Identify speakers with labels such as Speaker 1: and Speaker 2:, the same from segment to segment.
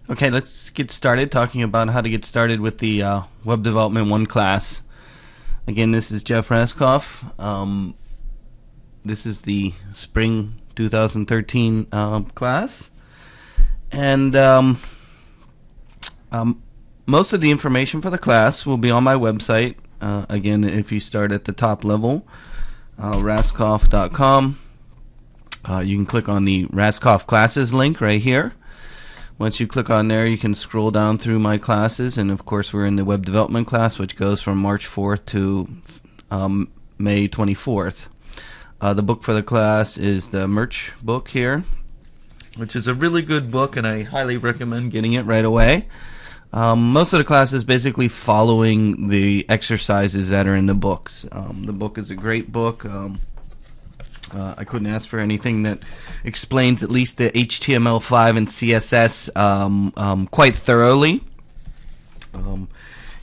Speaker 1: Okay, let's get started talking about how to get started with the Web Development 1 class. Again, this is Jeff Raskoff. This is the Spring 2013 class. And most of the information for the class will be on my website. Again, if you start at the top level, raskoff.com, you can click on the Raskoff Classes link right here. Once you click on there, you can scroll down through my classes, and of course we're in the web development class, which goes from March 4th to May 24th. The book for the class is the Merch book here, which is a really good book, and I highly recommend getting it right away. Most of the class is basically following the exercises that are in the books. The book is a great book. I couldn't ask for anything that explains at least the HTML5 and CSS quite thoroughly.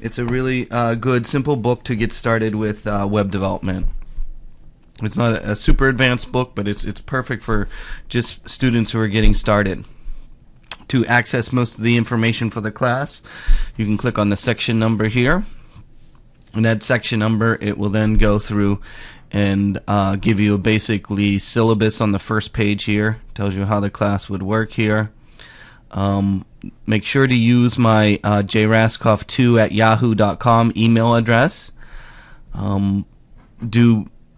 Speaker 1: It's a really good, simple book to get started with web development. It's not a super advanced book, but it's perfect for just students who are getting started. To access most of the information for the class, you can click on the section number here. And that section number, it will then go through and give you a basically syllabus on the first page here. Tells you how the class would work here. Make sure to use my jraskoff2@yahoo.com email address.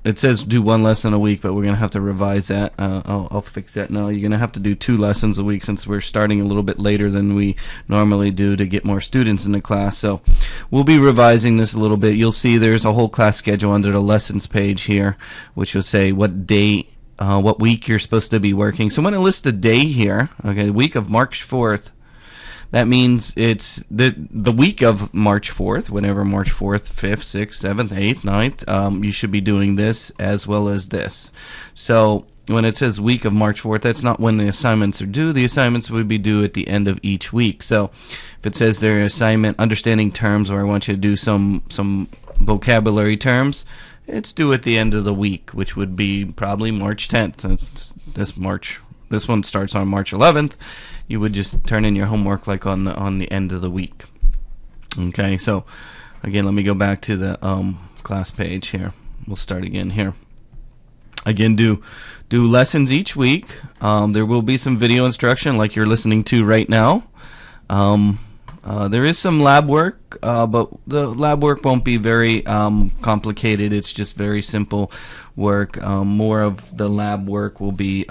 Speaker 1: It says do one lesson a week, but we're going to have to revise that. I'll fix that now. You're going to have to do 2 lessons a week since we're starting a little bit later than we normally do to get more students in the class. So we'll be revising this a little bit. You'll see there's a whole class schedule under the lessons page here, which will say what day, what week you're supposed to be working. So I'm going to list the day here. Okay, the week of March 4th. That means it's the week of March 4th, whenever March 4th, 5th, 6th, 7th, 8th, 9th, you should be doing this as well as this. So when it says week of March 4th, that's not when the assignments are due. The assignments would be due at the end of each week. So if it says their assignment, understanding terms, where I want you to do some vocabulary terms, it's due at the end of the week, which would be probably March 10th. This one starts on March 11th. You would just turn in your homework like on the end of the week. Okay, so again, let me go back to the class page here. We'll start again here. Again, do lessons each week. There will be some video instruction like you're listening to right now. There is some lab work, but the lab work won't be very complicated. It's just very simple work. More of the lab work will be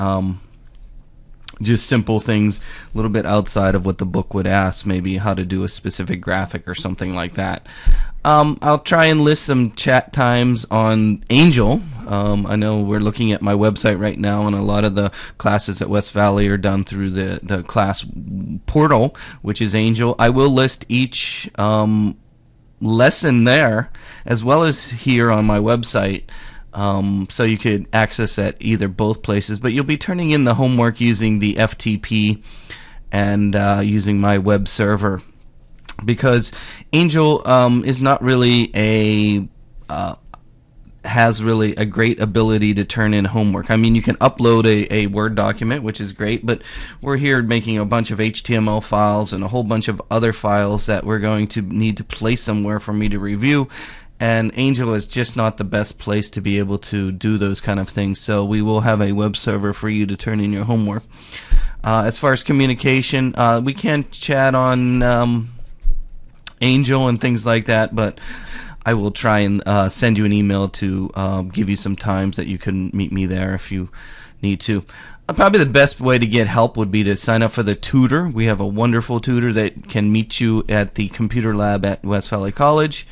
Speaker 1: just simple things, a little bit outside of what the book would ask, maybe how to do a specific graphic or something like that. I'll try and list some chat times on Angel. I know we're looking at my website right now, and a lot of the classes at West Valley are done through the class portal, which is Angel. I will list each lesson there, as well as here on my website. So you could access at either both places, but you'll be turning in the homework using the FTP and using my web server, because Angel is not really has really a great ability to turn in homework. I mean, you can upload a Word document, which is great, but we're here making a bunch of HTML files and a whole bunch of other files that we're going to need to place somewhere for me to review. And Angel is just not the best place to be able to do those kind of things. So we will have a web server for you to turn in your homework. As far as communication, we can chat on Angel and things like that, but I will try and send you an email to give you some times that you can meet me there if you need to. Probably the best way to get help would be to sign up for the tutor. We have a wonderful tutor that can meet you at the computer lab at West Valley College.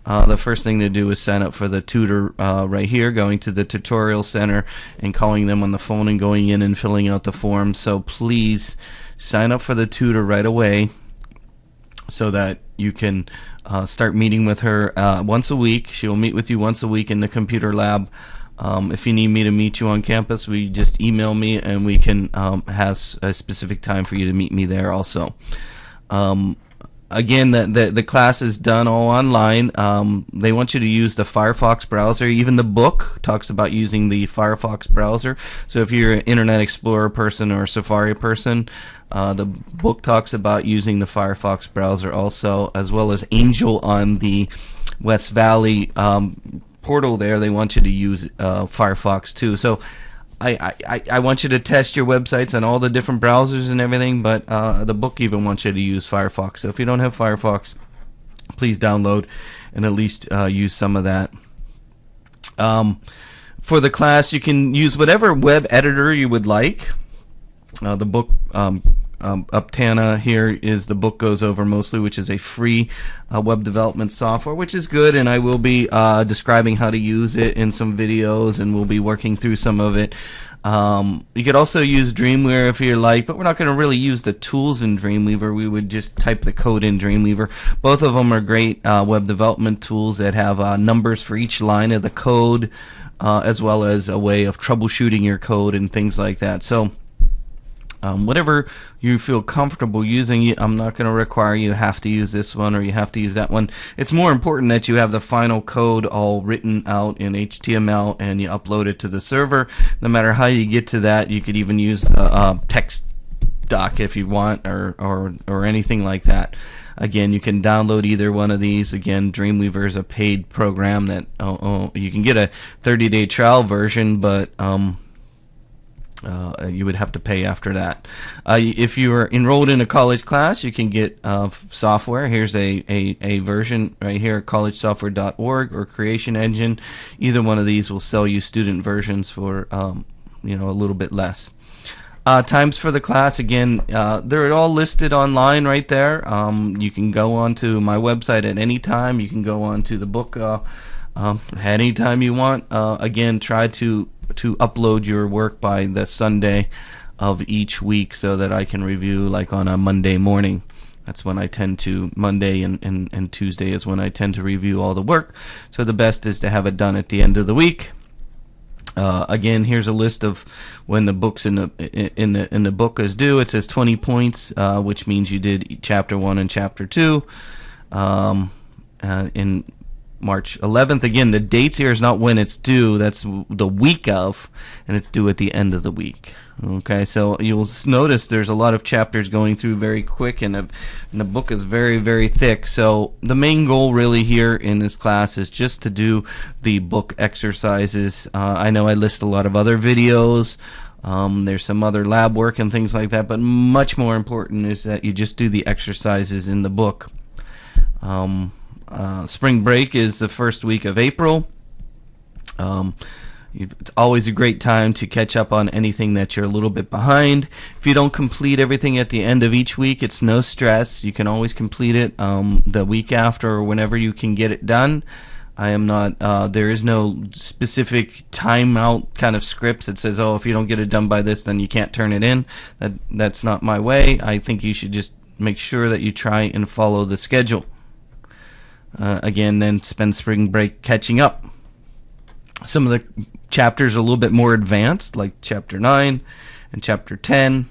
Speaker 1: The first thing to do is sign up for the tutor right here, going to the tutorial center and calling them on the phone and going in and filling out the form. So please sign up for the tutor right away so that you can start meeting with her once a week. She will meet with you once a week in the computer lab. If you need me to meet you on campus, we just email me and we can have a specific time for you to meet me there also. Again, the class is done all online. They want you to use the Firefox browser. Even the book talks about using the Firefox browser. So if you're an Internet Explorer person or a Safari person, The book talks about using the Firefox browser also, as well as Angel on the West Valley portal there. They want you to use Firefox too. So I want you to test your websites on all the different browsers and everything, but the book even wants you to use Firefox. So if you don't have Firefox, please download and at least use some of that. For the class, you can use whatever web editor you would like. The book Uptana here is the book goes over mostly, which is a free web development software, which is good, and I will be describing how to use it in some videos, and we'll be working through some of it. You could also use Dreamweaver if you like, but we're not going to really use the tools in Dreamweaver. We would just type the code in Dreamweaver. Both of them are great web development tools that have numbers for each line of the code, as well as a way of troubleshooting your code and things like that. So whatever you feel comfortable using, I'm not going to require you have to use this one or you have to use that one. It's more important that you have the final code all written out in HTML and you upload it to the server. No matter how you get to that, you could even use a text doc if you want, or anything like that. Again, you can download either one of these. Again, Dreamweaver is a paid program that you can get a 30-day trial version, but you would have to pay after that. If you are enrolled in a college class, you can get software. Here's a version right here, collegesoftware.org or Creation Engine. Either one of these will sell you student versions for a little bit less. Times for the class, again, they're all listed online right there. You can go onto my website at any time. You can go onto the book any time you want. Again, try to upload your work by the Sunday of each week so that I can review like on a Monday morning. That's when I tend to, Monday and Tuesday is when I tend to review all the work. So the best is to have it done at the end of the week. Again, here's a list of when the books in the book is due. It says 20 points, which means you did chapter 1 and chapter 2 in March 11th. Again, the dates here is not when it's due. That's the week of, and it's due at the end of the week. Okay, so you'll notice there's a lot of chapters going through very quick, and the book is very, very thick. So the main goal really here in this class is just to do the book exercises. I know I list a lot of other videos. There's some other lab work and things like that, but much more important is that you just do the exercises in the book. Spring break is the first week of April. It's always a great time to catch up on anything that you're a little bit behind. If you don't complete everything at the end of each week, it's no stress. You can always complete it the week after or whenever you can get it done. I am not, there is no specific timeout kind of scripts that says, oh, if you don't get it done by this, then you can't turn it in. That's not my way. I think you should just make sure that you try and follow the schedule. Again, then spend spring break catching up. Some of the chapters are a little bit more advanced, like chapter 9 and chapter 10.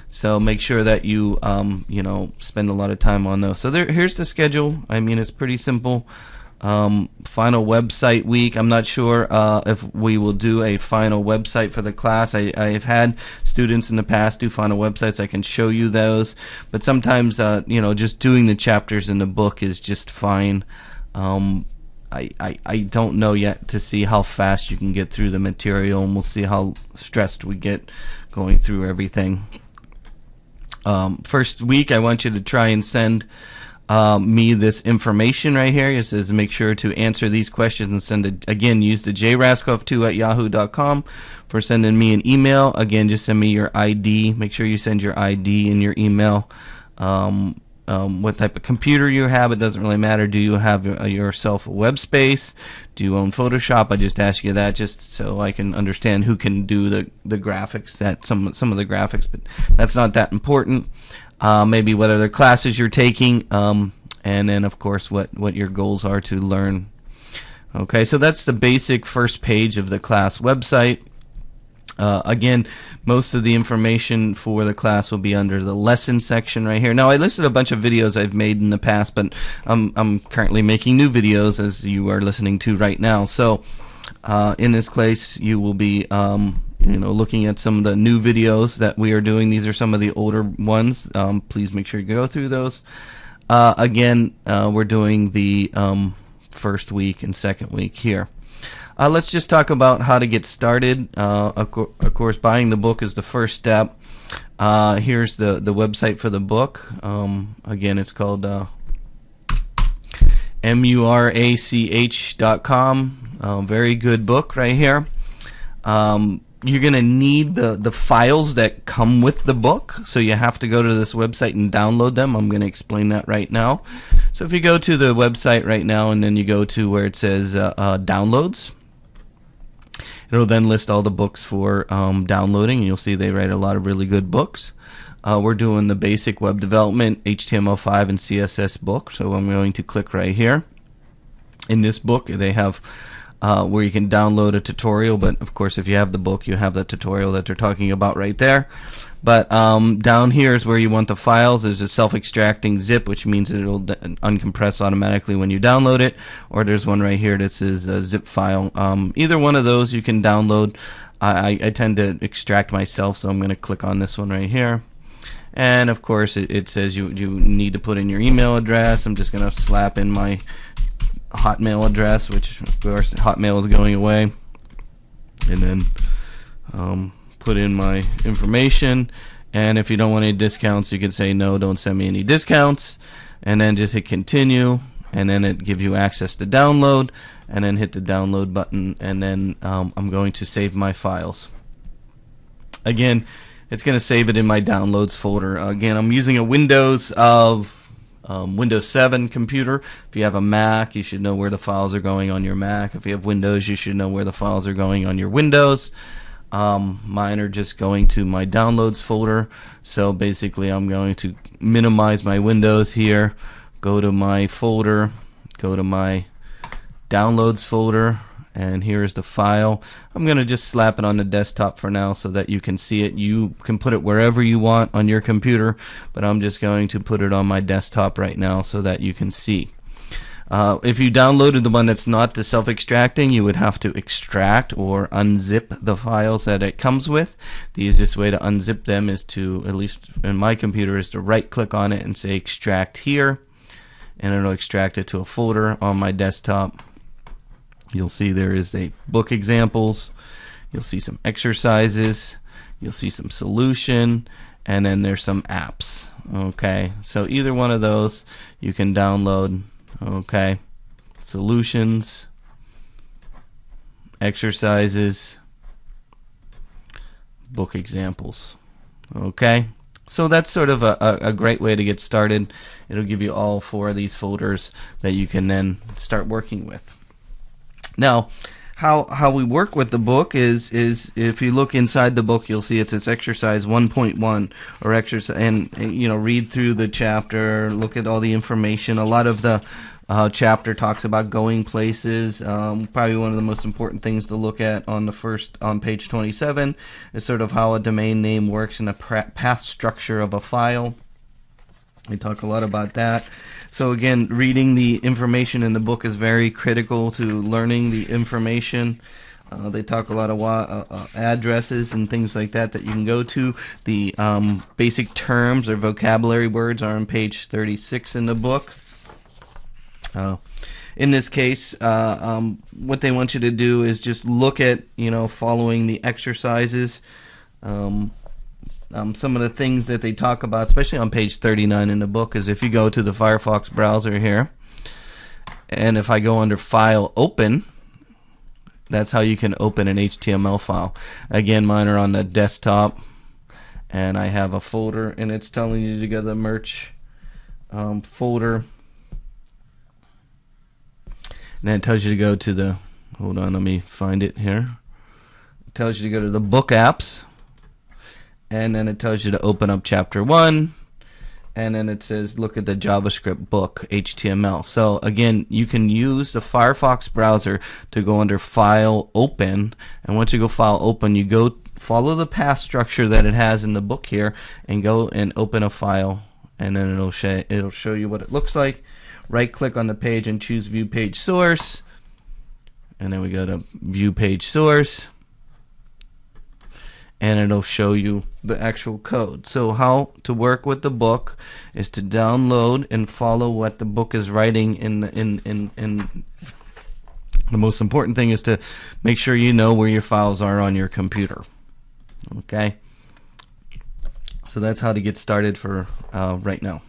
Speaker 1: So make sure that you spend a lot of time on those. So here's the schedule. I mean, it's pretty simple. Final website week. I'm not sure if we will do a final website for the class. I've had students in the past do final websites. I can show you those. But sometimes, just doing the chapters in the book is just fine. I don't know yet to see how fast you can get through the material, and we'll see how stressed we get going through everything. First week, I want you to try and send me this information right here. It says make sure to answer these questions and send it. Again, use the jraskoff2@yahoo.com for sending me an email. Again, just send me your ID. Make sure you send your ID in your email. What type of computer you have, it doesn't really matter. Do you have yourself a web space? Do you own Photoshop? I just ask you that just so I can understand who can do the graphics, that some of the graphics, but that's not that important. Maybe what other classes you're taking, and then of course what your goals are to learn. Okay, so that's the basic first page of the class website. Again, most of the information for the class will be under the lesson section right here. Now, I listed a bunch of videos I've made in the past, but I'm currently making new videos as you are listening to right now. So, in this case, you will be, looking at some of the new videos that we are doing. These are some of the older ones. Please make sure you go through those. Again, we're doing the first week and second week here. Let's just talk about how to get started. Of course, buying the book is the first step. Here's the website for the book. Again, it's called murach.com. Very good book right here. You're going to need the files that come with the book, so you have to go to this website and download them. I'm going to explain that right now. So if you go to the website right now and then you go to where it says downloads, it'll then list all the books for downloading, and you'll see they write a lot of really good books. We're doing the basic web development, HTML5 and CSS book, so I'm going to click right here. In this book, they have where you can download a tutorial, but of course if you have the book, you have the tutorial that they're talking about right there. But down here is where you want the files. There's a self-extracting zip, which means it'll uncompress automatically when you download it, or there's one right here that says a zip file. Either one of those you can download. I tend to extract myself, so I'm going to click on this one right here. And of course it says you need to put in your email address. I'm just going to slap in my Hotmail address, which of course Hotmail is going away, and then put in my information. And if you don't want any discounts, you can say no, don't send me any discounts, and then just hit continue, and then it gives you access to download, and then hit the download button, and then I'm going to save my files. Again, it's going to save it in my downloads folder. Again, I'm using a Windows 7 computer. If you have a Mac, you should know where the files are going on your Mac. If you have Windows, you should know where the files are going on your Windows. Mine are just going to my downloads folder. So basically I'm going to minimize my windows here, go to my folder, go to my downloads folder, and here is the file. I'm going to just slap it on the desktop for now so that you can see it. You can put it wherever you want on your computer, but I'm just going to put it on my desktop right now so that you can see. If you downloaded the one that's not the self-extracting, you would have to extract or unzip the files that it comes with. The easiest way to unzip them is to, at least in my computer, is to right click on it and say extract here, and it'll extract it to a folder on my desktop. You'll see there is a book examples, you'll see some exercises, you'll see some solution, and then there's some apps. Okay, so either one of those you can download. Okay, solutions, exercises, book examples. Okay, so that's sort of a great way to get started. It'll give you all 4 of these folders that you can then start working with. Now, how we work with the book is if you look inside the book, you'll see it says exercise 1.1 or exercise, and read through the chapter, look at all the information. A lot of the chapter talks about going places. Probably one of the most important things to look at on page 27 is sort of how a domain name works in the path structure of a file. We talk a lot about that. So again, reading the information in the book is very critical to learning the information. They talk a lot of addresses and things like that you can go to. The basic terms or vocabulary words are on page 36 in the book. In this case, what they want you to do is just look at, following the exercises. Some of the things that they talk about, especially on page 39 in the book, is if you go to the Firefox browser here, and if I go under File Open, that's how you can open an HTML file. Again, mine are on the desktop, and I have a folder, and it's telling you to go to the merch folder, and then it tells you to go to the, hold on, let me find it here. It tells you to go to the book apps, and then it tells you to open up chapter 1, and then it says look at the JavaScript book HTML. So again, you can use the Firefox browser to go under File Open, and once you go File Open, you go follow the path structure that it has in the book here and go and open a file, and then it'll show you what it looks like. Right click on the page and choose View Page Source, and then we go to View Page Source. and it'll show you the actual code. So how to work with the book is to download and follow what the book is writing in the most important thing is to make sure you know where your files are on your computer. Okay, so that's how to get started for right now.